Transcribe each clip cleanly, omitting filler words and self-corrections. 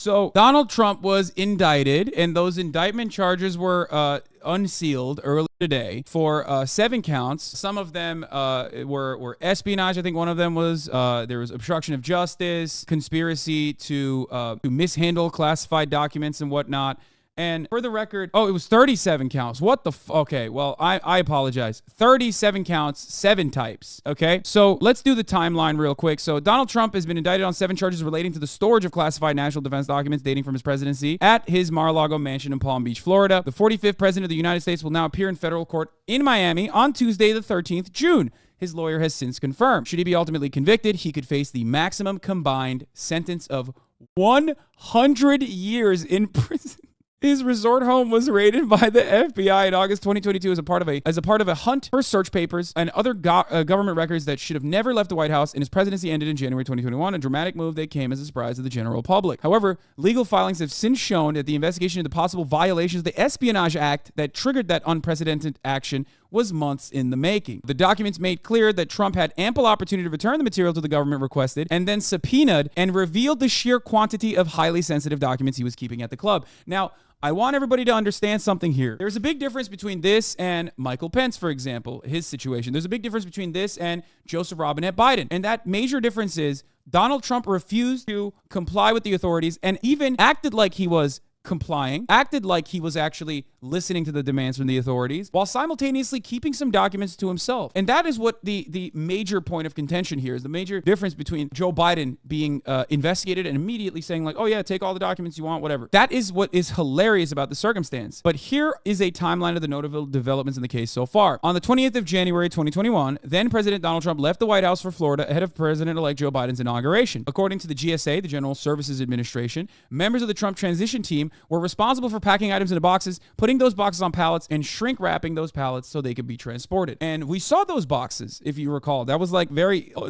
So Donald Trump was indicted, and those indictment charges were unsealed earlier today for 7 counts. Some of them were espionage. I think one of them was there was obstruction of justice, conspiracy to mishandle classified documents and whatnot. And for the record, it was 37 counts. What the okay, well, I apologize. 37 counts, 7 types, okay? So let's do the timeline real quick. So Donald Trump has been indicted on 7 charges relating to the storage of classified national defense documents dating from his presidency at his Mar-a-Lago mansion in Palm Beach, Florida. The 45th president of the United States will now appear in federal court in Miami on Tuesday, the 13th June. His lawyer has since confirmed. Should he be ultimately convicted, he could face the maximum combined sentence of 100 years in prison. His resort home was raided by the FBI in August 2022 as a part of a hunt for search papers and other government records that should have never left the White House, and his presidency ended in January 2021, a dramatic move that came as a surprise to the general public. However, legal filings have since shown that the investigation into possible violations of the Espionage Act that triggered that unprecedented action was months in the making. The documents made clear that Trump had ample opportunity to return the material to the government requested and then subpoenaed and revealed the sheer quantity of highly sensitive documents he was keeping at the club. Now, I want everybody to understand something here. There's a big difference between this and Michael Pence, for example, his situation. There's a big difference between this and Joseph Robinette Biden. And that major difference is Donald Trump refused to comply with the authorities and even acted like he was complying, acted like he was actually listening to the demands from the authorities while simultaneously keeping some documents to himself. And that is what the major point of contention here is, the major difference between Joe Biden being investigated and immediately saying like, oh yeah, take all the documents you want, whatever. That is what is hilarious about the circumstance. But here is a timeline of the notable developments in the case so far. On the 20th of January 2021, then President Donald Trump left the White House for Florida ahead of President-elect Joe Biden's inauguration. According to the GSA, the General Services Administration, members of the Trump transition team were responsible for packing items into boxes, putting those boxes on pallets, and shrink wrapping those pallets so they could be transported. And we saw those boxes, if you recall. That was like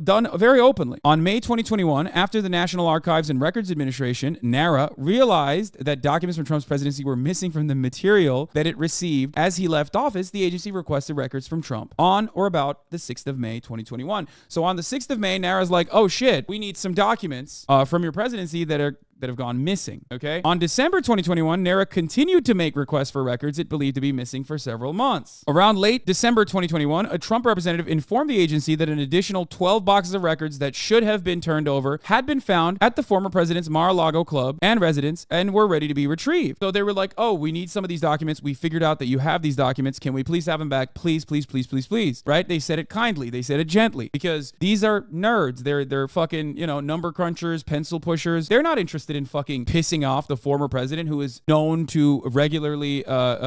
done very openly. On May 2021, after the National Archives and Records Administration, NARA, realized that documents from Trump's presidency were missing from the material that it received as he left office, the agency requested records from Trump on or about the 6th of May 2021. So on the 6th of May, NARA's like, oh shit, we need some documents from your presidency that have gone missing, okay? On December 2021, NARA continued to make requests for records it believed to be missing for several months. Around late December 2021, a Trump representative informed the agency that an additional 12 boxes of records that should have been turned over had been found at the former president's Mar-a-Lago club and residence and were ready to be retrieved. So they were like, oh, we need some of these documents. We figured out that you have these documents. Can we please have them back? Please, please, please, please, please, right? They said it kindly. They said it gently because these are nerds. They're fucking, number crunchers, pencil pushers. They're not interested in fucking pissing off the former president who is known to regularly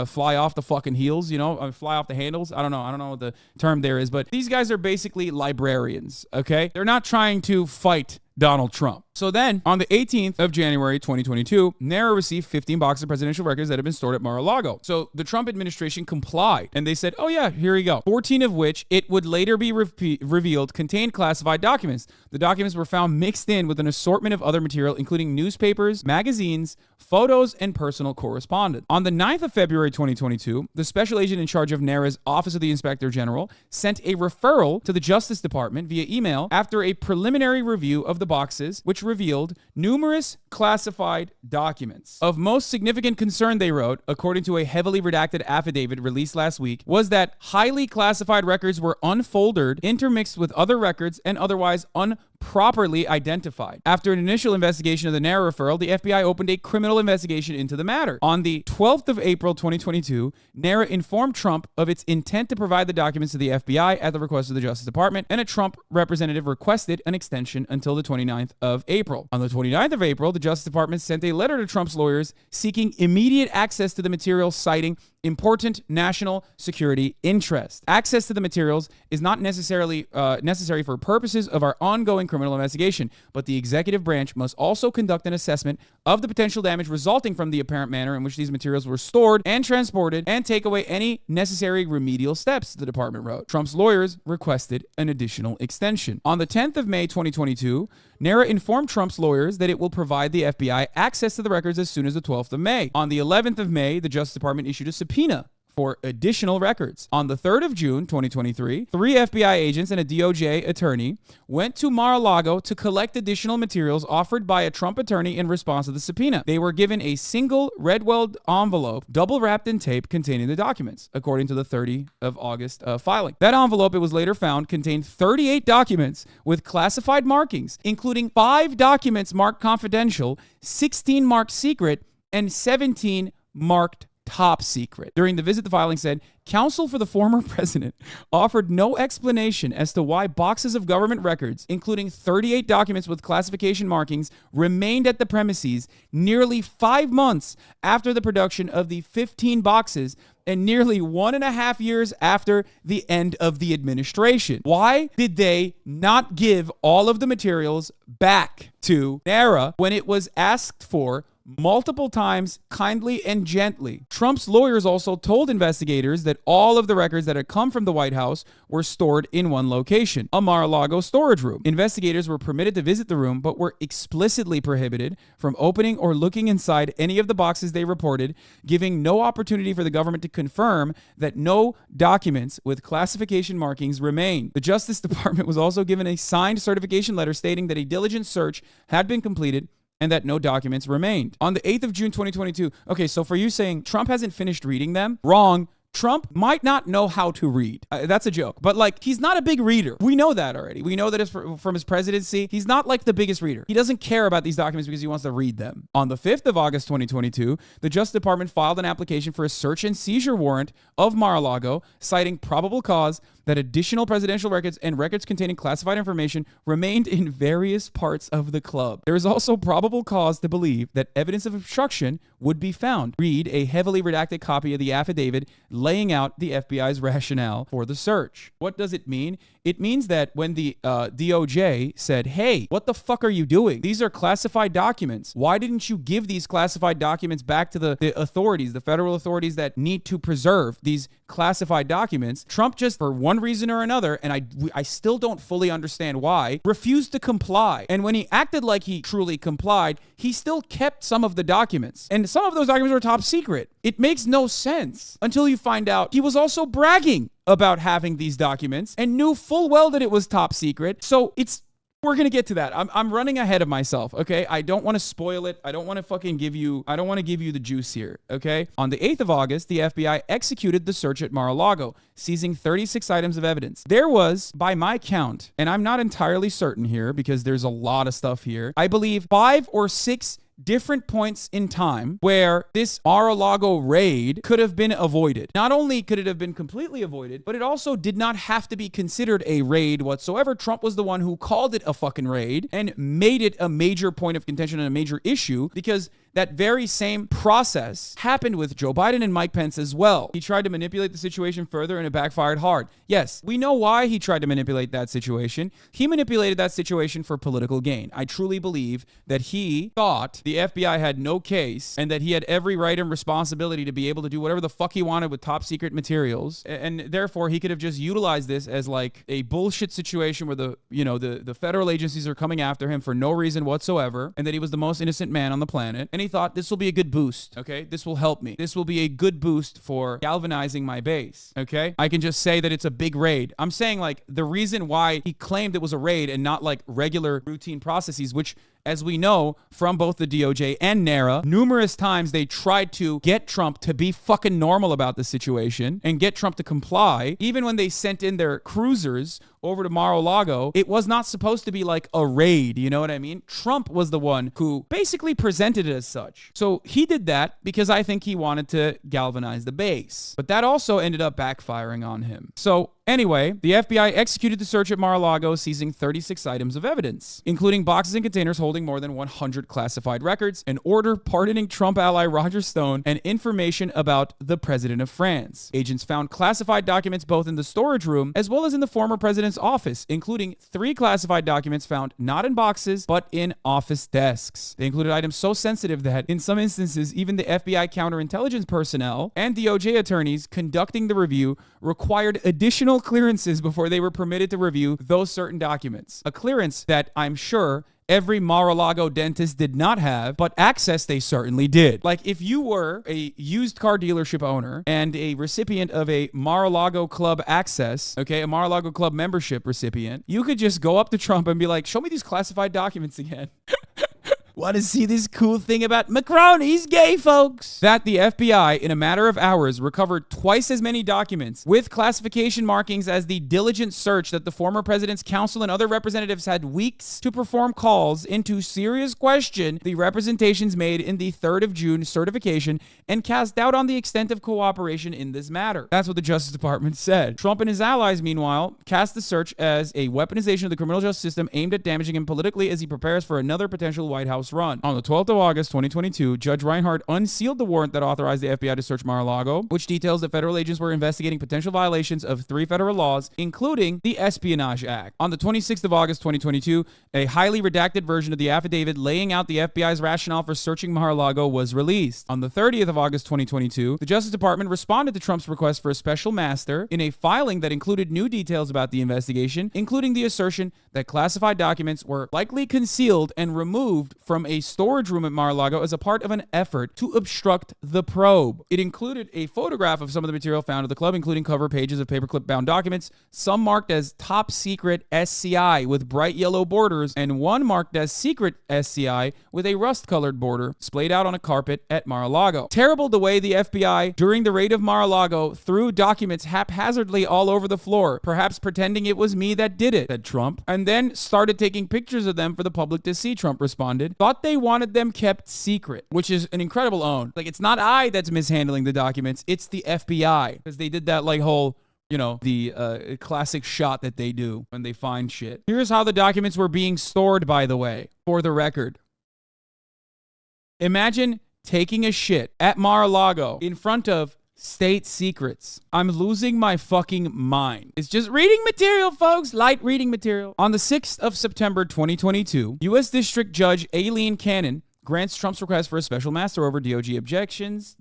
fly off the fucking heels, fly off the handles. I don't know what the term there is, but these guys are basically librarians, okay? They're not trying to fight Donald Trump. So then, on the 18th of January 2022, NARA received 15 boxes of presidential records that had been stored at Mar-a-Lago. So the Trump administration complied, and they said, oh yeah, here you go. 14 of which, it would later be revealed, contained classified documents. The documents were found mixed in with an assortment of other material, including newspapers, magazines, photos, and personal correspondence. On the 9th of February 2022, the special agent in charge of NARA's Office of the Inspector General sent a referral to the Justice Department via email after a preliminary review of the boxes, which revealed numerous classified documents. Of most significant concern, they wrote, according to a heavily redacted affidavit released last week, was that highly classified records were unfolded, intermixed with other records, and otherwise properly identified. After an initial investigation of the NARA referral, the FBI opened a criminal investigation into the matter. On the 12th of April 2022, NARA informed Trump of its intent to provide the documents to the FBI at the request of the Justice Department, and a Trump representative requested an extension until the 29th of April. On the 29th of April, the Justice Department sent a letter to Trump's lawyers seeking immediate access to the materials, citing important national security interest. Access to the materials is not necessarily necessary for purposes of our ongoing criminal investigation, but the executive branch must also conduct an assessment of the potential damage resulting from the apparent manner in which these materials were stored and transported and take away any necessary remedial steps, the department wrote. Trump's lawyers requested an additional extension. On the 10th of May 2022, NARA informed Trump's lawyers that it will provide the FBI access to the records as soon as the 12th of May. On the 11th of May, the Justice Department issued a subpoena for additional records. On the 3rd of June, 2023, 3 FBI agents and a DOJ attorney went to Mar-a-Lago to collect additional materials offered by a Trump attorney in response to the subpoena. They were given a single red-weld envelope, double wrapped in tape, containing the documents, according to the 30 of August filing. That envelope, it was later found, contained 38 documents with classified markings, including 5 documents marked confidential, 16 marked secret, and 17 marked top secret. During the visit, the filing said, counsel for the former president offered no explanation as to why boxes of government records, including 38 documents with classification markings, remained at the premises nearly 5 months after the production of the 15 boxes and nearly 1.5 years after the end of the administration. Why did they not give all of the materials back to NARA when it was asked for multiple times, kindly and gently? Trump's lawyers also told investigators that all of the records that had come from the White House were stored in one location, a Mar-a-Lago storage room. Investigators were permitted to visit the room, but were explicitly prohibited from opening or looking inside any of the boxes they reported, giving no opportunity for the government to confirm that no documents with classification markings remained. The Justice Department was also given a signed certification letter stating that a diligent search had been completed and that no documents remained. On the 8th of June, 2022, okay, so for you saying Trump hasn't finished reading them, wrong. Trump might not know how to read. That's a joke. But like, he's not a big reader. We know that already. We know that it's from his presidency. He's not like the biggest reader. He doesn't care about these documents because he wants to read them. On the 5th of August, 2022, the Justice Department filed an application for a search and seizure warrant of Mar-a-Lago, citing probable cause that additional presidential records and records containing classified information remained in various parts of the club. There is also probable cause to believe that evidence of obstruction would be found. Read a heavily redacted copy of the affidavit laying out the FBI's rationale for the search. What does it mean? It means that when the DOJ said, hey, what the fuck are you doing? These are classified documents. Why didn't you give these classified documents back to the authorities, the federal authorities that need to preserve these classified documents? Trump just, for one reason or another, and I still don't fully understand why, refused to comply. And when he acted like he truly complied, he still kept some of the documents. And some of those documents were top secret. It makes no sense until you find out he was also bragging about having these documents and knew full well that it was top secret. So we're going to get to that. I'm running ahead of myself, okay? I don't want to spoil it. I don't want to give you the juice here, okay? On the 8th of August, the FBI executed the search at Mar-a-Lago, seizing 36 items of evidence. There was, by my count, and I'm not entirely certain here because there's a lot of stuff here, I believe 5 or 6 different points in time where this Mar-a-Lago raid could have been avoided. Not only could it have been completely avoided, but it also did not have to be considered a raid whatsoever. Trump was the one who called it a fucking raid and made it a major point of contention and a major issue because that very same process happened with Joe Biden and Mike Pence as well. He tried to manipulate the situation further and it backfired hard. Yes, we know why he tried to manipulate that situation. He manipulated that situation for political gain. I truly believe that he thought the FBI had no case and that he had every right and responsibility to be able to do whatever the fuck he wanted with top secret materials. And therefore he could have just utilized this as like a bullshit situation where the federal agencies are coming after him for no reason whatsoever and that he was the most innocent man on the planet. And he thought this will be a good boost, okay? This will help me. This will be a good boost for galvanizing my base, okay? I can just say that it's a big raid. I'm saying like the reason why he claimed it was a raid and not like regular routine processes, which as we know from both the DOJ and NARA, numerous times they tried to get Trump to be fucking normal about the situation and get Trump to comply. Even when they sent in their cruisers over to Mar-a-Lago, it was not supposed to be like a raid, you know what I mean? Trump was the one who basically presented it as such. So he did that because I think he wanted to galvanize the base. But that also ended up backfiring on him. So anyway, the FBI executed the search at Mar-a-Lago, seizing 36 items of evidence, including boxes and containers holding more than 100 classified records, an order pardoning Trump ally Roger Stone, and information about the president of France. Agents found classified documents both in the storage room as well as in the former president's office, including 3 classified documents found not in boxes, but in office desks. They included items so sensitive that, in some instances, even the FBI counterintelligence personnel and DOJ attorneys conducting the review required additional clearances before they were permitted to review those certain documents. A clearance that I'm sure every Mar-a-Lago dentist did not have, but access they certainly did. Like, if you were a used car dealership owner and a recipient of a Mar-a-Lago Club access, okay, a Mar-a-Lago Club membership recipient, you could just go up to Trump and be like, show me these classified documents again. Want to see this cool thing about Macron? He's gay, folks. That the FBI, in a matter of hours, recovered twice as many documents with classification markings as the diligent search that the former president's counsel and other representatives had weeks to perform calls into serious question the representations made in the 3rd of June certification and cast doubt on the extent of cooperation in this matter. That's what the Justice Department said. Trump and his allies, meanwhile, cast the search as a weaponization of the criminal justice system aimed at damaging him politically as he prepares for another potential White House run. On the 12th of August, 2022, Judge Reinhardt unsealed the warrant that authorized the FBI to search Mar-a-Lago, which details that federal agents were investigating potential violations of 3 federal laws, including the Espionage Act. On the 26th of August, 2022, a highly redacted version of the affidavit laying out the FBI's rationale for searching Mar-a-Lago was released. On the 30th of August, 2022, the Justice Department responded to Trump's request for a special master in a filing that included new details about the investigation, including the assertion that classified documents were likely concealed and removed from a storage room at Mar-a-Lago as a part of an effort to obstruct the probe. It included a photograph of some of the material found at the club, including cover pages of paperclip-bound documents, some marked as top secret SCI with bright yellow borders, and one marked as secret SCI with a rust-colored border splayed out on a carpet at Mar-a-Lago. Terrible the way the FBI, during the raid of Mar-a-Lago, threw documents haphazardly all over the floor, perhaps pretending it was me that did it, said Trump, and then started taking pictures of them for the public to see, Trump responded. Thought they wanted them kept secret, which is an incredible own. Like, it's not I that's mishandling the documents, it's the FBI, because they did that like whole, you know, the classic shot that they do when they find shit. Here's how the documents were being stored, by the way, for the record. Imagine taking a shit at Mar-a-Lago in front of state secrets. I'm losing my fucking mind. It's just reading material, folks. Light reading material. On the 6th of September, 2022, U.S. District Judge Aileen Cannon grants Trump's request for a special master over DOJ objections,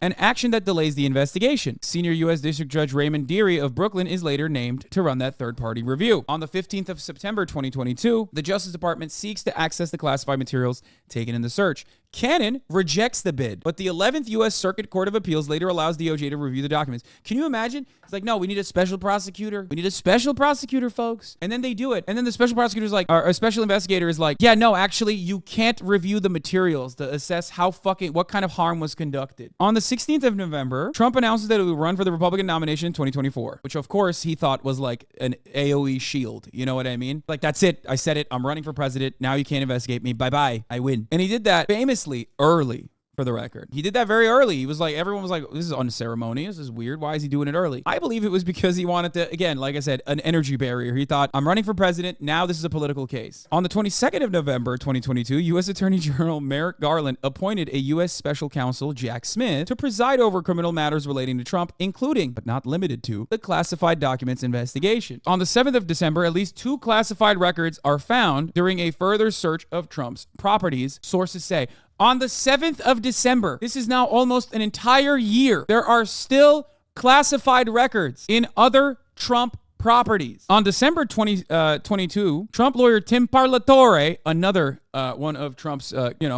an action that delays the investigation. Senior U.S. District Judge Raymond Deary of Brooklyn is later named to run that third-party review. On the 15th of September, 2022, the Justice Department seeks to access the classified materials taken in the search. Cannon rejects the bid, but the 11th U.S. Circuit Court of Appeals later allows DOJ to review the documents. Can you imagine? It's like, no, we need a special prosecutor. We need a special prosecutor, folks. And then they do it. And then the special prosecutor's like, or a special investigator is like, yeah, no, actually, you can't review the materials to assess what kind of harm was conducted. On the 16th of November, Trump announces that he will run for the Republican nomination in 2024, which of course he thought was like an AOE shield. You know what I mean? Like, that's it. I said it. I'm running for president. Now you can't investigate me. Bye-bye. I win. And he did that famously early. For the record, he did that very early. He was like, everyone was like, this is unceremonious. This is weird. Why is he doing it early? I believe it was because he wanted to, again, like I said, an energy barrier. He thought, I'm running for president. Now this is a political case. On the 22nd of November, 2022, U.S. Attorney General Merrick Garland appointed a U.S. Special Counsel, Jack Smith, to preside over criminal matters relating to Trump, including, but not limited to, the classified documents investigation. On the 7th of December, at least 2 classified records are found during a further search of Trump's properties, sources say. On the 7th of December, this is now almost an entire year, there are still classified records in other Trump properties. On December 2022, Trump lawyer Tim Parlatore, another one of Trump's,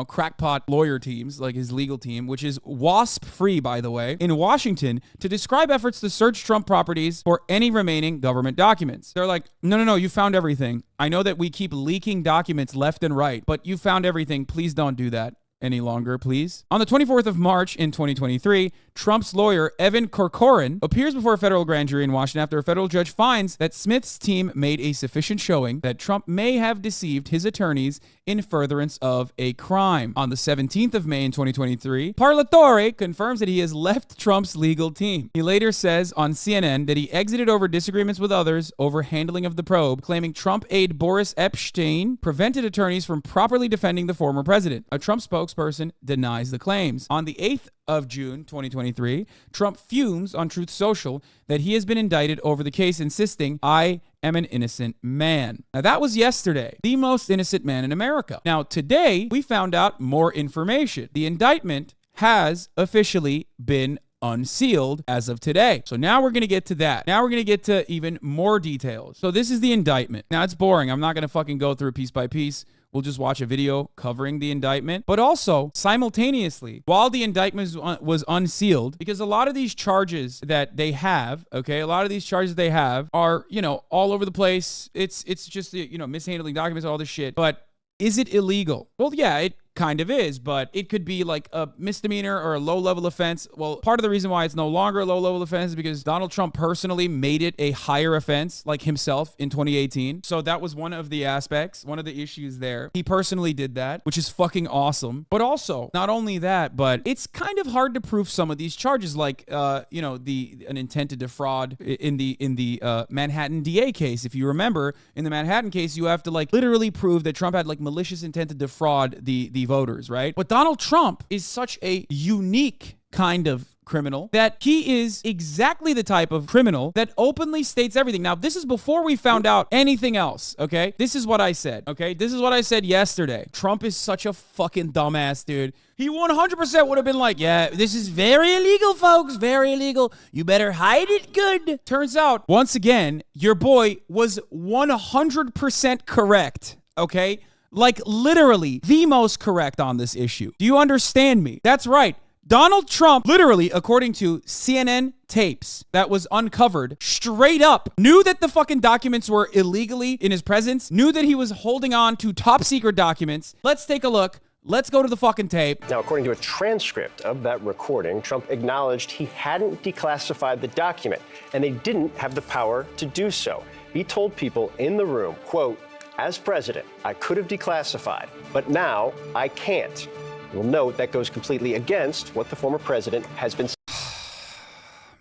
crackpot lawyer teams, like his legal team, which is WASP-free, by the way, in Washington, to describe efforts to search Trump properties for any remaining government documents. They're like, no, you found everything. I know that we keep leaking documents left and right, but you found everything. Please don't do that any longer, please. On the 24th of March in 2023, Trump's lawyer, Evan Corcoran, appears before a federal grand jury in Washington after a federal judge finds that Smith's team made a sufficient showing that Trump may have deceived his attorneys in furtherance of a crime. On the 17th of May in 2023, Parlatore confirms that he has left Trump's legal team. He later says on CNN that he exited over disagreements with others over handling of the probe, claiming Trump aide Boris Epshteyn prevented attorneys from properly defending the former president. A Trump spokesperson denies the claims. On the 8th of June 2023, Trump fumes on Truth Social that he has been indicted over the case, insisting, I am an innocent man. Now, that was yesterday, the most innocent man in America. Now, today, we found out more information. The indictment has officially been unsealed as of today. So now we're going to get to that. Now we're going to get to even more details. So this is the indictment. Now, it's boring. I'm not going to fucking go through piece by piece. we'll just watch a video covering the indictment. But also, simultaneously, while the indictment was unsealed, because a lot of these charges that they have, okay, a lot of these charges they have are, you know, all over the place. It's just, you know, mishandling documents, all this shit. But is it illegal? Well, yeah, it kind of is, but it could be like a misdemeanor or a low-level offense. Well, part of the reason why it's no longer a low-level offense is because Donald Trump personally made it a higher offense, like himself, in 2018. So that was one of the aspects, one of the issues there. He personally did that, which is fucking awesome. But also, not only that, but it's kind of hard to prove some of these charges, like, you know, an intent to defraud in the Manhattan DA case. If you remember, in the Manhattan case, you have to like literally prove that Trump had like malicious intent to defraud the voters, right? But Donald Trump is such a unique kind of criminal that he is exactly the type of criminal that openly states everything. Now, this is before we found out anything else, okay? This is what I said, okay? This is what I said yesterday. Trump is such a fucking dumbass, dude. He 100% would have been like, yeah, this is very illegal, folks, very illegal. You better hide it good. Turns out, once again, your boy was 100% correct, okay? Like literally the most correct on this issue. Do you understand me? That's right. Donald Trump, literally, according to CNN tapes that was uncovered, straight up knew that the fucking documents were illegally in his presence, knew that he was holding on to top secret documents. Let's take a look. Let's go to the fucking tape. Now, according to a transcript of that recording, Trump acknowledged he hadn't declassified the document, and they didn't have the power to do so. He told people in the room, quote, "As president, I could have declassified, but now I can't." You'll note that goes completely against what the former president has been saying.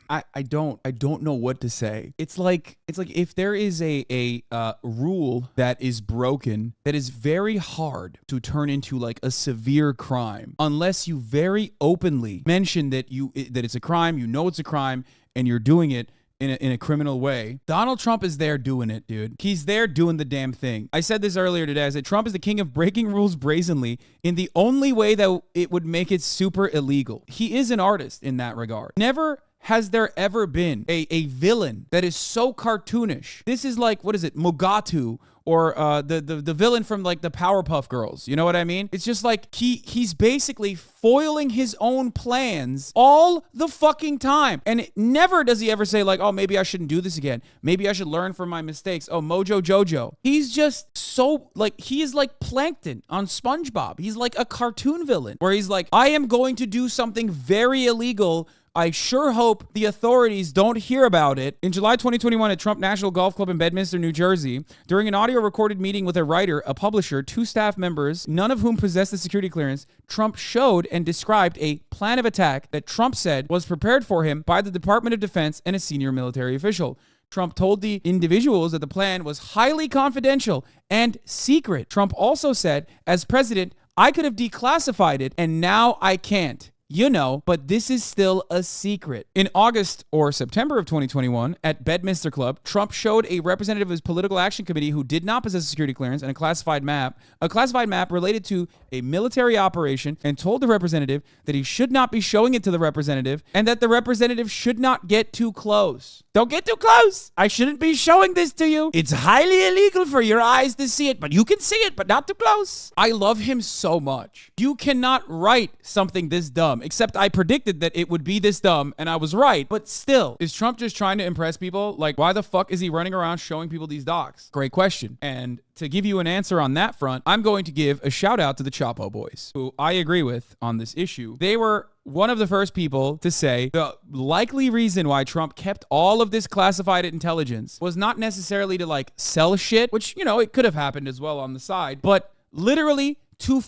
I don't know what to say. It's like if there is a rule that is broken, that is very hard to turn into like a severe crime, unless you very openly mention that it's a crime, you know it's a crime, and you're doing it in a criminal way. Donald Trump is there doing it, dude. He's there doing the damn thing. I said this earlier today. I said Trump is the king of breaking rules brazenly in the only way that it would make it super illegal. He is an artist in that regard. Never has there ever been a villain that is so cartoonish. This is like, what is it, Mugatu, or the villain from like the Powerpuff Girls. You know what I mean? It's just like he's basically foiling his own plans all the fucking time. And never does he ever say like, oh, maybe I shouldn't do this again. Maybe I should learn from my mistakes. Oh, Mojo Jojo. He's just so like, he is like Plankton on SpongeBob. He's like a cartoon villain where he's like, I am going to do something very illegal. I sure hope the authorities don't hear about it. In July 2021 at Trump National Golf Club in Bedminster, New Jersey, during an audio recorded meeting with a writer, a publisher, 2 staff members, none of whom possessed the security clearance, Trump showed and described a plan of attack that Trump said was prepared for him by the Department of Defense and a senior military official. Trump told the individuals that the plan was highly confidential and secret. Trump also said, as president, I could have declassified it and now I can't. You know, but this is still a secret. In August or September of 2021, at Bedminster Club, Trump showed a representative of his political action committee who did not possess a security clearance and a classified map related to a military operation, and told the representative that he should not be showing it to the representative and that the representative should not get too close. Don't get too close. I shouldn't be showing this to you. It's highly illegal for your eyes to see it, but you can see it, but not too close. I love him so much. You cannot write something this dumb, except I predicted that it would be this dumb, and I was right. But still, is Trump just trying to impress people? Like, why the fuck is he running around showing people these docs? Great question. And to give you an answer on that front, I'm going to give a shout out to the Chapo Boys, who I agree with on this issue. They were one of the first people to say the likely reason why Trump kept all of this classified intelligence was not necessarily to like sell shit, which, you know, it could have happened as well on the side, but literally to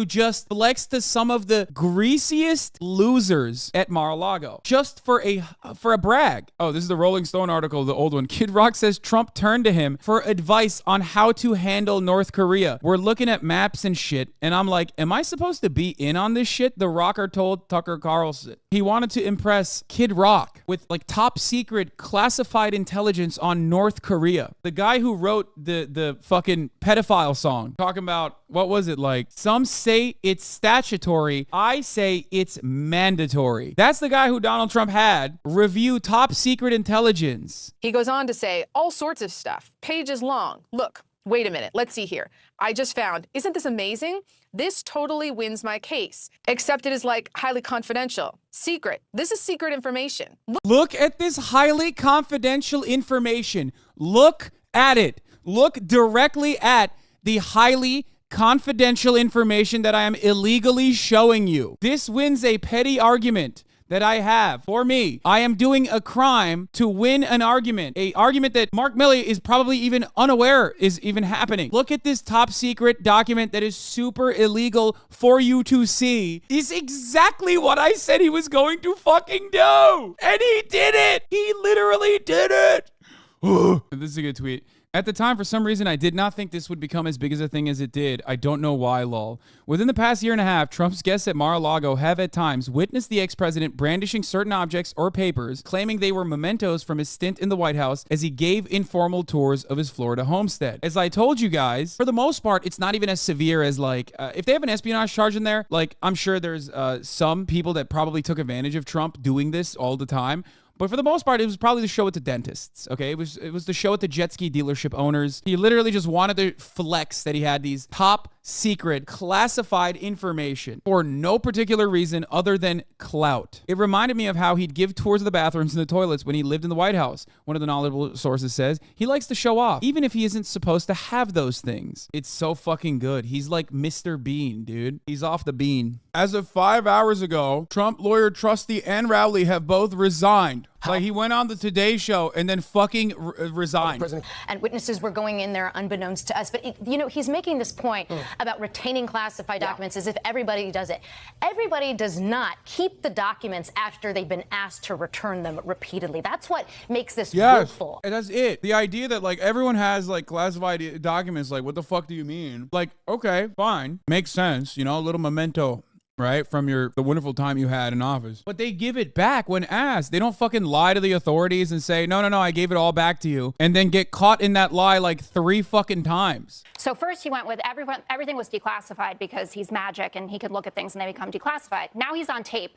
just flex to some of the greasiest losers at Mar-a-Lago, just for a brag. Oh, this is the Rolling Stone article, the old one. Kid Rock says Trump turned to him for advice on how to handle North Korea. We're looking at maps and shit, and I'm like, am I supposed to be in on this shit? The Rocker told Tucker Carlson. He wanted to impress Kid Rock with like top secret classified intelligence on North Korea. The guy who wrote the fucking pedophile song, talking about, what was it like? Some say it's statutory. I say it's mandatory. That's the guy who Donald Trump had review top secret intelligence. He goes on to say all sorts of stuff, pages long. Look, Wait a minute. Let's see here. I just found, isn't this amazing? This totally wins my case, except it is like highly confidential, secret. This is secret information. Look at this highly confidential information. Look at it. Look directly at the highly confidential information that I am illegally showing you. This wins a petty argument that I have for me. I am doing a crime to win an argument that Mark Milley is probably even unaware is even happening. Look at this top secret document that is super illegal for you to see. Is exactly what I said he was going to fucking do. And he did it. He literally did it. This is a good tweet. At the time, for some reason, I did not think this would become as big as a thing as it did. I don't know why, lol. Within the past year and a half, Trump's guests at Mar-a-Lago have at times witnessed the ex-president brandishing certain objects or papers, claiming they were mementos from his stint in the White House as he gave informal tours of his Florida homestead. As I told you guys, for the most part, it's not even as severe as like, if they have an espionage charge in there, like I'm sure there's some people that probably took advantage of Trump doing this all the time. But for the most part, it was probably the show at the dentists, okay? It was the show at the jet ski dealership owners. He literally just wanted to flex that he had these top secret classified information for no particular reason other than clout. It reminded me of how he'd give tours of the bathrooms and the toilets when he lived in the White House. One of the knowledgeable sources says he likes to show off, even if he isn't supposed to have those things. It's so fucking good. He's like Mr. Bean, dude. He's off the bean. As of 5 hours ago, Trump lawyer Trusty and Rowley have both resigned. Like he went on the Today Show and then fucking resigned. And witnesses were going in there unbeknownst to us. But, you know, he's making this point about retaining classified documents as if everybody does it. Everybody does not keep the documents after they've been asked to return them repeatedly. That's what makes this willful. And that's it. The idea that like everyone has like classified documents, like what the fuck do you mean? Like, okay, fine. Makes sense. You know, a little memento. Right? From the wonderful time you had in office. But they give it back when asked. They don't fucking lie to the authorities and say, no, I gave it all back to you. And then get caught in that lie like 3 fucking times. So first he went with everything was declassified because he's magic and he could look at things and they become declassified. Now he's on tape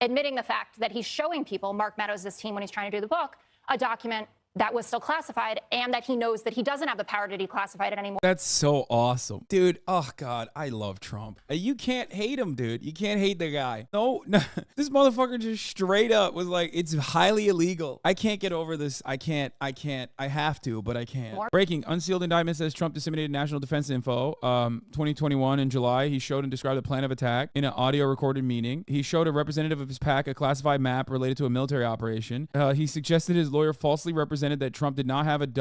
admitting the fact that he's showing people, Mark Meadows' team when he's trying to do the book, a document that was still classified and that he knows that he doesn't have the power to declassify it anymore. That's so awesome. Dude, oh God, I love Trump. You can't hate him, dude. You can't hate the guy. No, this motherfucker just straight up was like, it's highly illegal. I can't get over this. I can't. I have to, but I can't. Breaking, unsealed indictment says Trump disseminated national defense info. 2021 in July, he showed and described the plan of attack in an audio recorded meeting. He showed a representative of his PAC a classified map related to a military operation. He suggested his lawyer falsely represented that Trump did not have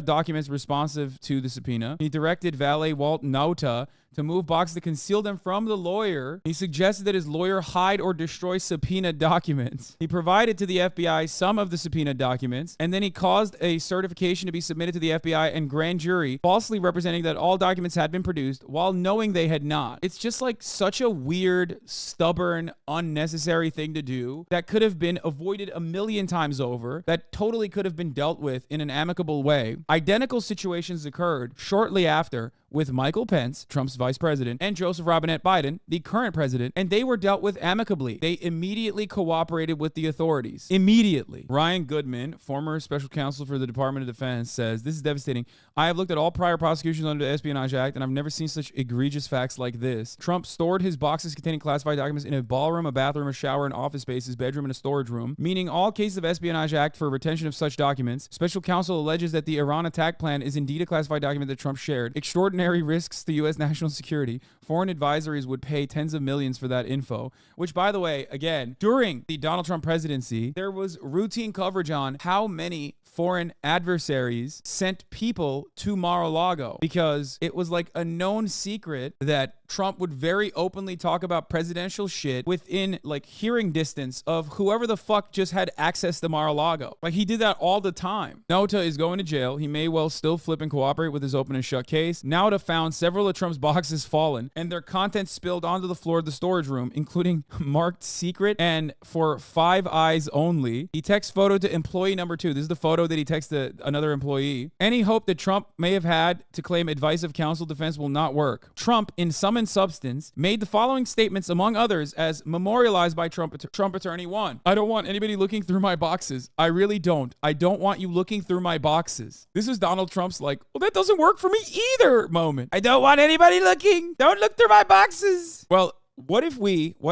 documents responsive to the subpoena. He directed valet Walt Nauta to move boxes to conceal them from the lawyer. He suggested that his lawyer hide or destroy subpoena documents. He provided to the FBI some of the subpoena documents, and then he caused a certification to be submitted to the FBI and grand jury, falsely representing that all documents had been produced while knowing they had not. It's just like such a weird, stubborn, unnecessary thing to do that could have been avoided a million times over, that totally could have been dealt with in an amicable way. Identical situations occurred shortly after with Michael Pence, Trump's vice president, and Joseph Robinette Biden, the current president, and they were dealt with amicably. They immediately cooperated with the authorities. Immediately. Ryan Goodman, former special counsel for the Department of Defense, says, this is devastating. I have looked at all prior prosecutions under the Espionage Act, and I've never seen such egregious facts like this. Trump stored his boxes containing classified documents in a ballroom, a bathroom, a shower, an office space, his bedroom, and a storage room, meaning all cases of Espionage Act for retention of such documents. Special counsel alleges that the Iran attack plan is indeed a classified document that Trump shared. Extraordinary risks to U.S. national security. Foreign advisories would pay tens of millions for that info, which, by the way, again, during the Donald Trump presidency, there was routine coverage on how many foreign adversaries sent people to Mar-a-Lago because it was like a known secret that Trump would very openly talk about presidential shit within like hearing distance of whoever the fuck just had access to Mar-a-Lago. Like he did that all the time. Nauta is going to jail. He may well still flip and cooperate with his open and shut case. Nauta found several of Trump's boxes fallen and their contents spilled onto the floor of the storage room, including marked secret and for 5 eyes only. He texts photo to employee number 2. This is the photo showed that he texted another employee. Any hope that Trump may have had to claim advice of counsel defense will not work. Trump, in sum and substance, made the following statements, among others, as memorialized by Trump Attorney 1. I don't want anybody looking through my boxes. I really don't. I don't want you looking through my boxes. This is Donald Trump's like, well, that doesn't work for me either moment. I don't want anybody looking. Don't look through my boxes. Well, what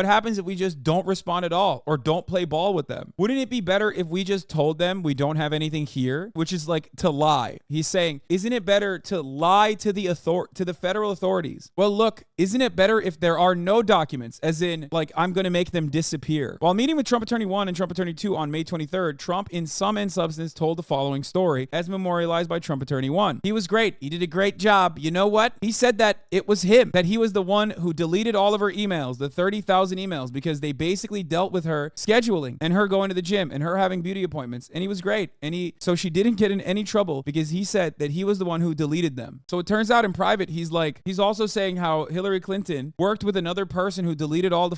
happens if we just don't respond at all or don't play ball with them? Wouldn't it be better if we just told them we don't have anything here? Which is like to lie. He's saying, isn't it better to lie to the federal authorities? Well, look, isn't it better if there are no documents, as in like I'm going to make them disappear? While meeting with Trump Attorney 1 and Trump Attorney 2 on May 23rd, Trump in sum and substance told the following story as memorialized by Trump Attorney 1. He was great. He did a great job. You know what? He said that it was him, that he was the one who deleted all of her emails, the 30,000 emails, because they basically dealt with her scheduling and her going to the gym and her having beauty appointments. And he was great. So she didn't get in any trouble because he said that he was the one who deleted them. So it turns out in private, he's also saying how Hillary Clinton worked with another person who deleted all the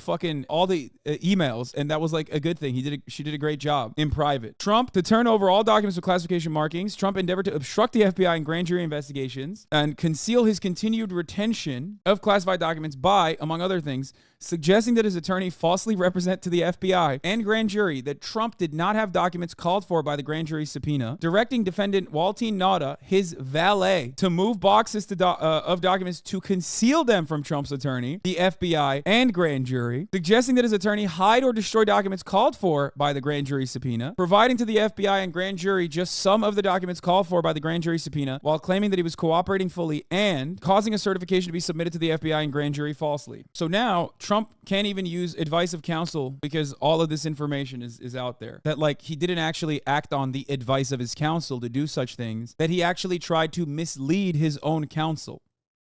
emails. And that was like a good thing. She did a great job in private. Trump, to turn over all documents with classification markings, Trump endeavored to obstruct the FBI and grand jury investigations and conceal his continued retention of classified documents by, among other things, suggesting that his attorney falsely represent to the FBI and grand jury that Trump did not have documents called for by the grand jury subpoena, directing defendant Waltine Nauta, his valet, to move boxes of documents to conceal them from Trump's attorney, the FBI, and grand jury, suggesting that his attorney hide or destroy documents called for by the grand jury subpoena, providing to the FBI and grand jury just some of the documents called for by the grand jury subpoena while claiming that he was cooperating fully, and causing a certification to be submitted to the FBI and grand jury falsely. So now Trump can't even use advice of counsel because all of this information is out there. That like he didn't actually act on the advice of his counsel to do such things, that he actually tried to mislead his own counsel.